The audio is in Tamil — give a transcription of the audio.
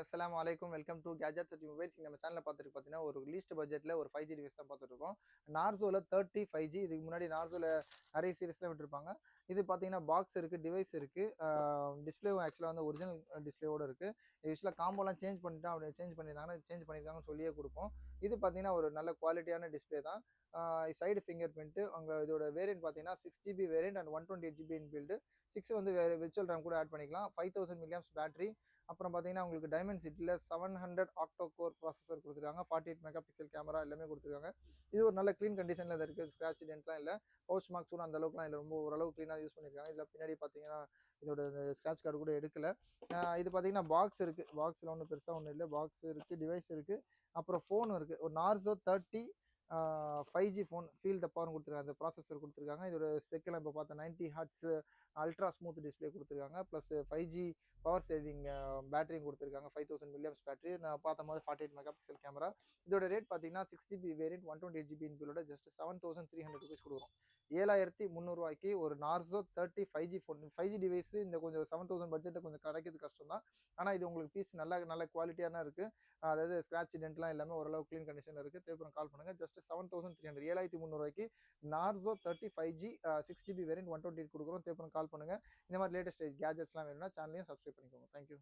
அஸ்ஸலாமு அலைக்கும். Welcome to gadgets at mobiles. நம்ம சேனல்ல பார்த்துட்டு பார்த்தீங்கன்னா, ஒரு லீஸ்ட் பட்ஜெட்ல ஒரு 5G டிவைஸ் தான் பார்த்துட்டு இருக்கோம். நார்சோல 30 5G. இதுக்கு முன்னாடி நார்சோல நிறைய சீரிஸ்லாம் விட்டுருப்பாங்க. இது பார்த்தீங்கன்னா பாக்ஸ் இருக்கு, டிவைஸ் இருக்கு. டிஸ்ப்ளேவும் ஆக்சுவலா வந்து ஒரிஜினல் டிஸ்ப்ளேவோட இருக்கு. யூசுவலா காம்போலாம் சேஞ்ச் பண்ணிட்டா அப்படி சேஞ்ச் பண்ணியிருந்தாங்கன்னா, சேஞ்ச் பண்ணியிருக்காங்கன்னு சொல்லியே குடுப்போம். இது பார்த்தீங்கன்னா, ஒரு நல்ல குவாலிட்டியான டிஸ்ப்ளே தான். Side finger print. இதோட வேரியன்ட் பார்த்தீங்கன்னா 6GB variant and 128GB inbuilt. 6 வந்து விர்ச்சுவல் ரேம் கூட ஆட் பண்ணிக்கலாம். 5000 மில்லியாம்ஸ் பேட்டரி. அப்புறம் பார்த்தீங்கன்னா உங்களுக்கு டைமென்சிட்டியில் 700 ஆக்டோ கோர் ப்ராசஸர் கொடுத்துருக்காங்க. 48 மெகா பிக்சல் கேமரா எல்லாமே கொடுத்துருக்காங்க. இது ஒரு நல்ல க்ளீன் கண்டிஷனில் தான் இருக்குது. ஸ்க்ராட்ச் டென்ட்லாம் இல்லை. பவுச் மார்க்ஸ் கூட அந்த அளவுக்குலாம் இல்லை. ரொம்ப ஓரளவு க்ளீனாக யூஸ் பண்ணியிருக்காங்க. இதில் பின்னாடி பார்த்தீங்கன்னா இதோட ஸ்க்ராட்ச் கார்டு கூட எடுக்கல. இது பார்த்தீங்கன்னா பாக்ஸ் இருக்குது. பாக்ஸில் ஒன்றும் பெருசாக ஒன்றும் இல்லை. பாக்ஸ் இருக்குது, டிவைஸ் இருக்குது, அப்புறம் ஃபோன் இருக்குது. ஒரு Narzo 30 5G phone feel the பவர்னு கொடுத்துருக்காங்க. அந்த ப்ராசஸர் கொடுத்துருக்காங்க. இதோட ஸ்பெக்கெல்லாம் இப்போ பார்த்தா 90 ஹர்ட்ஸ் அல்ட்ரா ஸ்மூத் டிஸ்பிளே கொடுத்துருக்காங்க. ப்ளஸ் 5G பவர் சேவிங் பேட்டரியும் கொடுத்துருக்காங்க. 5000 மில்லியம்ஸ் பேட்டரி. நான் பார்க்கும்போது 48 மெகா பிக்சல் கேமரா. இதோட ரேட் பார்த்தீங்கன்னா 6GB variant 128GB இன்பிலோட just 7300 rupees கொடுக்குறோம். 7300 ஒரு Narzo 30 5G phone. 5G device இந்த கொஞ்சம் 7000 பட்ஜெட்டில் கொஞ்சம் கிடைக்கிறது கஷ்டம் தான். ஆனால் இது உங்களுக்கு பீஸ் நல்ல குவாலிட்டியான இருக்குது. அதாவது ஸ்க்ராட்ச் டென்ட்லாம் எல்லாமே ஓரளவு க்ளீன் கண்டிஷனில் இருக்குது. தேவைப்படும் கால் பண்ணுங்கள். Just 7300 7300 Narzo 30 5G 6GB variant 128 கொடுக்குறோம். தேவைப்படும் கால் பண்ணுங்கள். இந்த மாதிரி லேட்டஸ்ட் கேஜெட்ஸ்லாம் வேணும்னா சேனலையும் சப்ஸ்கிரைப் பண்ணிக்கோங்க. தேங்க்யூ.